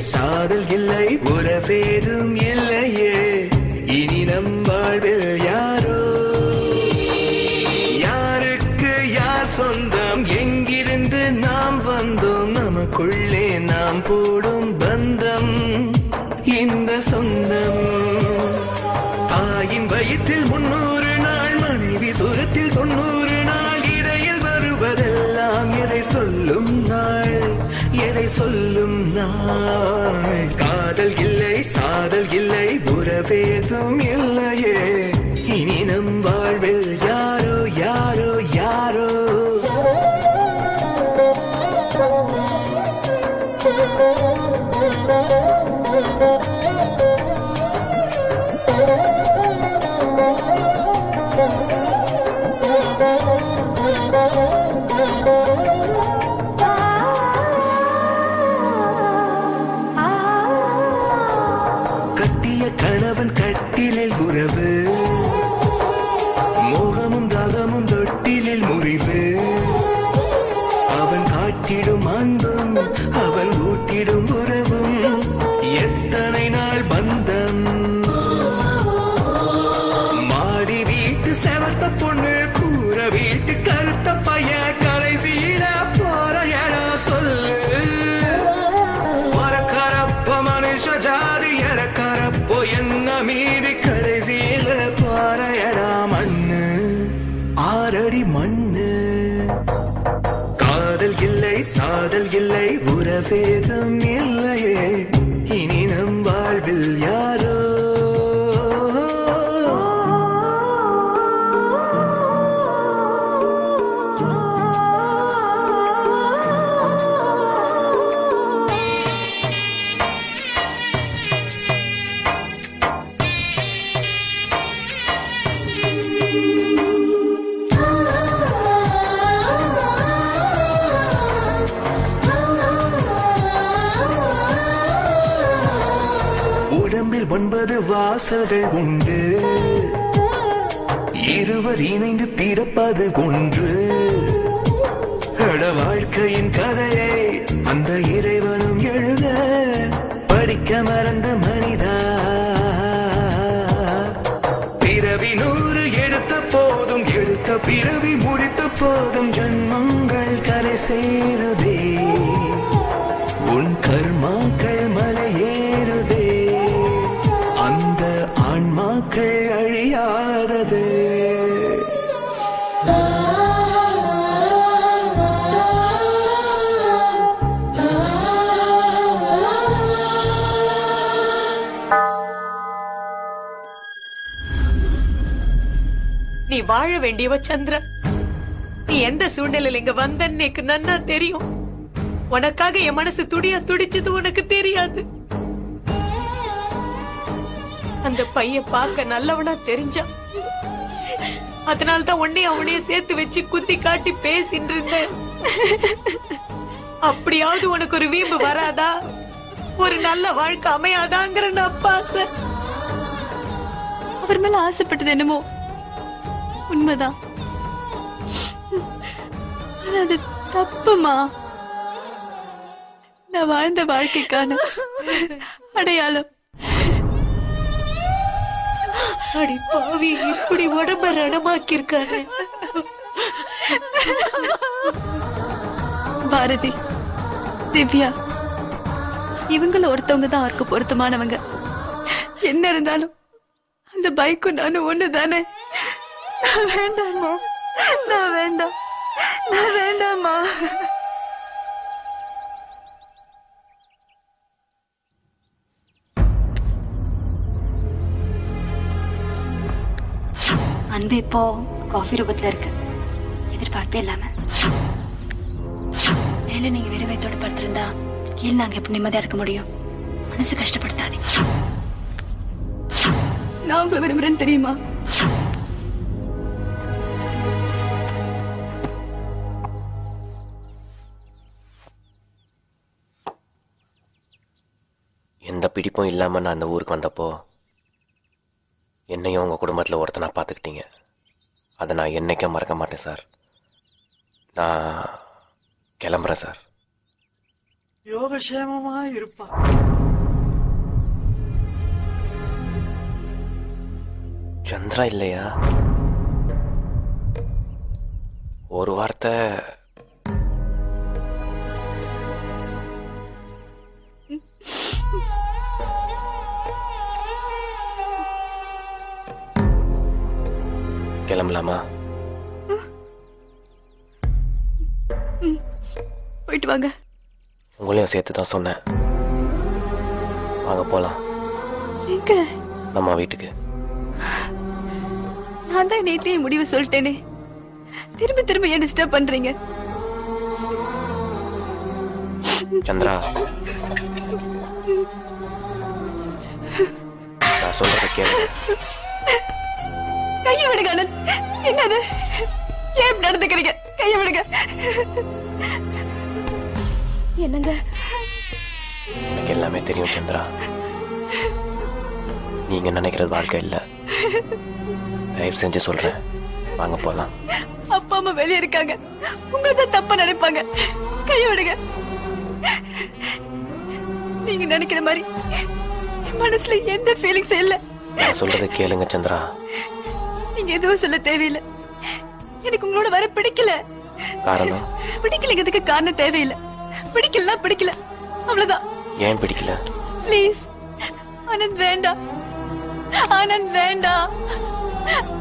சாதல் இல்லை உறவேதும் இல்லையே இனி நம் வாழ்வில் யாரோ யாருக்கு யார் சொந்தம் எங்கிருந்து நாம் வந்தோம் நமக்குள்ளே நாம் போடும் பந்தம் இந்த சொந்தம் தாயின் வயிற்றில் 300 நாள் மனைவி சுரத்தில் 90 நாள் இடையில் வருவதெல்லாம் எதை சொல்லும் நாள் எதை சொல்லும் நாள் காதல் இல்லை சாதல் இல்லை உறவேதும் இல்லையே இனி நம் வாழ்வில் யாரோ யாரோ யாரோ கட்டிய கணவன் கட்டிலில் உறவு மோகமும் தாகமும் தொட்டிலில் முறிவு அவன் காட்டிடும் அன்பும் அவன் ஊட்டிடும் உறவும் எத்தனை நாள் பந்தம் மாடி வீட்டு செவத்த பொண்ணு கூற வீட்டு கருத்த பைய கடைசியில போற இடம் சொல்லு வரக்கரப்ப மனுஷ ஜாதி இறக்கரப்போ என்ன மீறி கடைசியில போற இடம் மண்ணு ஆறடி மண்ணு காதல் இல்லை சாதல் இல்லை உறவேதும் இல்லையே இனி நம் வாழ்வில் யாரோ உடம்பில் 9 வாசல்கள் உண்டு இருவர் இணைந்து திறப்பது ஒன்று வாழ்க்கையின் கதையை அந்த இறைவனும் எழுத படிக்க மறந்த மனிதா பிறவி 100 எடுத்த போதும் எடுத்த பிறவி முடித்த போதும் ஜன்மங்கள் கரை சேருதே உன் கர்மாக்கள் மலையேறுதே அந்த ஆன்மாக்கள் அழியாதது நீ வாழ வேண்டியவ சந்திர நீ எந்த சூழ்நிலையில இங்க வந்தன்னு எனக்கு நன்னா தெரியும் உனக்காக என் மனசு துடியா துடிச்சது உனக்கு தெரியாது அந்த பையன் பார்க்க நல்லவனா தெரிஞ்சா அதனால்தான் உன்னை அவனைய சேர்த்து வச்சு குத்தி காட்டி பேசிட்டு இருந்தேன் அப்படியாவது உனக்கு ஒரு வீம்பு வராதா ஒரு நல்ல வாழ்க்கை அமையாதாங்கிற அப்பா ஆசை அவர் மேல ஆசைப்பட்டது என்னமோ உண்மைதான் அது தப்புமா நான் வாழ்ந்த வாழ்க்கைக்கான அடையாளம் அடி பாவி இப்படி உடம்ப ரணமாக்கி இருக்காரு பாரதி திவ்யா இவங்கள ஒருத்தவங்க தான் அவருக்கு பொருத்தமானவங்க என்ன இருந்தாலும் அந்த பைக்கும் நானும் ஒண்ணுதானே வேண்டாமா நான் வேண்டாம் நான் வேண்டாமா அன்பு இப்போ காஃபி ரூபத்துல இருக்கு எதிர்பார்ப்பே இல்லாம மேல நீங்க வெறும் வயித்தோட படுத்திருந்தா கீழே நாங்க எப்படி நிம்மதியா இருக்க முடியும் மனசு கஷ்டப்படுத்தாதீங்க நான் உங்களை விரும்புறேன்னு தெரியுமா எந்த பிடிப்பும் இல்லாமல் நான் அந்த ஊருக்கு வந்தப்போ என்னையும் உங்கள் குடும்பத்தில் ஒருத்தனா பார்த்துக்கிட்டீங்க. அதை நான் என்றைக்கும் மறக்க மாட்டேன் சார். நான் கிளம்புறேன் சார். யோகக்ஷேமமா இருப்பா. சந்திரா இல்லையா? ஒரு வார்த்தை கிளம்பலாமா? போயிட்டு வாங்க. உங்களையும் சேர்த்து தான் சொன்னேன். வாங்க போலாம். எங்க? நம்ம வீட்டுக்கு. நான் தான் நேத்தே முடிவு சொல்லிட்டேனே, திரும்ப திரும்ப ஏன் டிஸ்டர்ப் பண்றீங்க? சந்திரா, நான் சொல்றத கேளு. கையை விடுங்க அனந்த். என்னது? ஏன் நடந்துக்கிறீங்க? கையை விடுங்க. என்னங்க? எனக்கு எல்லாமே தெரியும் சந்திரா. நீங்க நினைக்கிறது வாழ்க்கை இல்ல. தயவு செஞ்சு சொல்றேன், வாங்க போலாம். அப்பா அம்மா வெளியே இருக்காங்க, உங்களை தான் தப்பா நினைப்பாங்க. கையை விடுங்க. நீங்க நினைக்கிற மாதிரி என் மனசுல எந்த ஃபீலிங்ஸ் இல்ல. நான் சொல்றதை கேளுங்க சந்திரா. நீங்க எதுவும் சொல்ல தேவையில்லை. எனக்கு உங்களோட வர பிடிக்கல. காரணம்? பிடிக்கலங்கிறதுக்கு காரணம் தேவையில்லை. பிடிக்கலனா பிடிக்கல, அவ்வளவுதான். ஏன் பிடிக்கல? ப்ளீஸ் ஆனந்த் வேண்டாம். ஆனந்த் வேண்டாம்.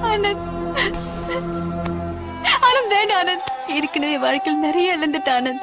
ஆனந்த் ஆனந்த் வேண்டாம். ஆனந்த் ஏற்கனவே வாழ்க்கையில் நிறைய இழந்துட்ட ஆனந்த்.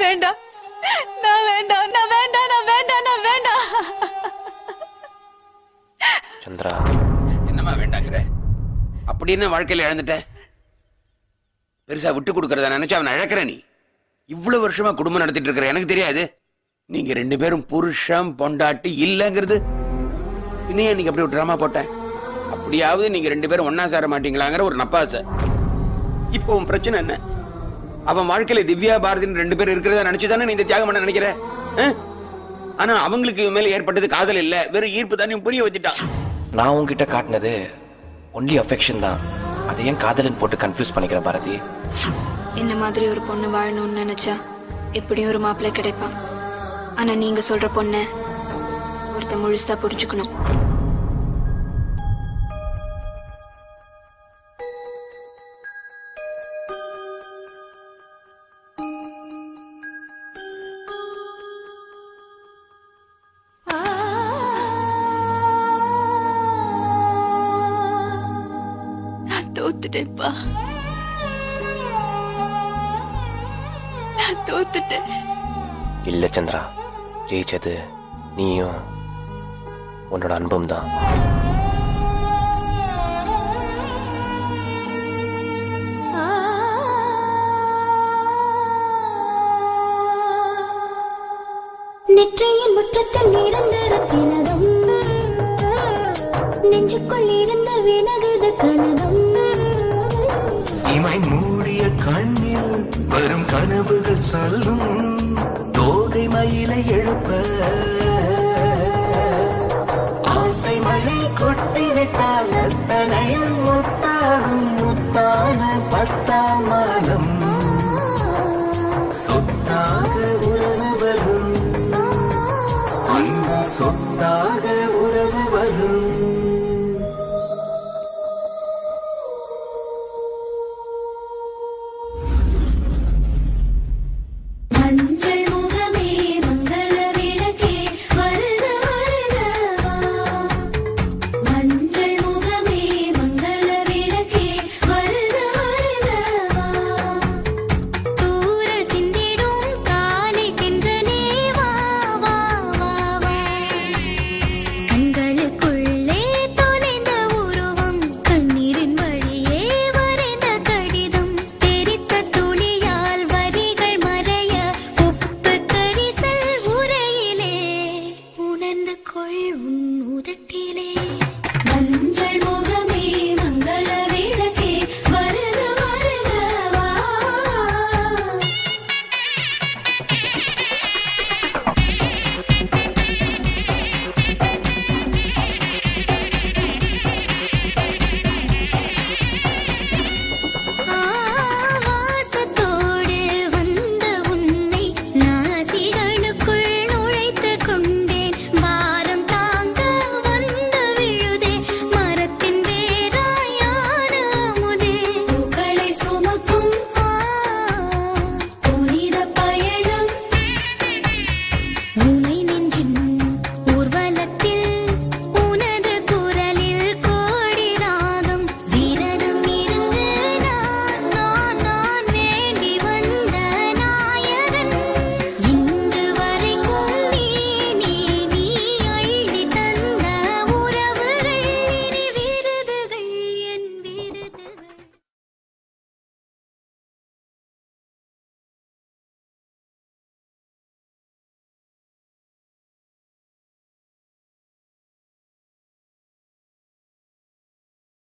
வேண்டாம். நான் வேண்டாம். நான் வேண்டாம். நான் வேண்டாம். நான் வேண்டாம். சந்திரா, என்னமா வேண்டாங்கிற? அப்படி என்ன வாழ்க்கையில இழந்துட்ட? பெருசா விட்டு கொடுக்கறத நினைச்சு அவன் அழக்கிற. நீ இவ்வளவு வருஷமா குடும்பம் நடத்திட்டு இருக்கிற எனக்கு தெரியாது? நீங்க 2 பேரும் புருஷன் பொண்டாட்டி இல்லங்கிறது இன்னையே நீங்க அப்படி ஒரு டிராமா போட்ட. அப்படியாவது நீங்க 2 பேரும் ஒன்னா சேர மாட்டீங்களாங்கிற ஒரு நப்பாசை. இப்போ உன் பிரச்சனை என்ன? அவன் வாழ்க்கையில திவ்யா பாரதின்னு 2 பேர் இருக்கிறதா நினைச்சுதானே நீ இந்த தியாகம் பண்ண நினைக்கிற? ஆனா அவங்களுக்கு இவன் மேல ஏற்பட்டது காதல் இல்ல, வெறும் ஈர்ப்பு தான். புரிய வச்சுட்டான். நான் உங்ககிட்ட காட்டினது ஒன்லி அஃபெக்ஷன் தான். அதை ஏன் காதலன் போட்டு கன்ஃபியூஸ் பண்ணிக்கிற பாரதி? என்ன மாதிரி ஒரு பொண்ணு வாழணும்னு நினைச்சா எப்படியும் ஒரு மாப்பிள்ளை கிடைப்பான். ஆனா நீங்க சொல்ற பொண்ண ஒருத்த முழுசா புரிஞ்சுக்கணும். நான் தோத்துட்டேன்ப்பா. நான் தோத்துட்டேன். இல்ல சந்திரா, ஜெயிச்சது நீயும் உன்னோட அன்பும் தான். நெற்றியின் முற்றத்தில் நிரந்தரத்தினதும் நெஞ்சுக்குள் இருந்த விலகுது கனவும். இமை மூடிய கண்ணில் வரும் கனவுகள் சொல்லும் தோகை மயிலை எழுப்ப ஆசை மழை கொட்டி விட்டால் அத்தனையில் முத்தாகும் முத்தான 10ஆம் மாதம். சொத்தாக உறவு வரும், அந்த சொத்தாக உறவு வரும்.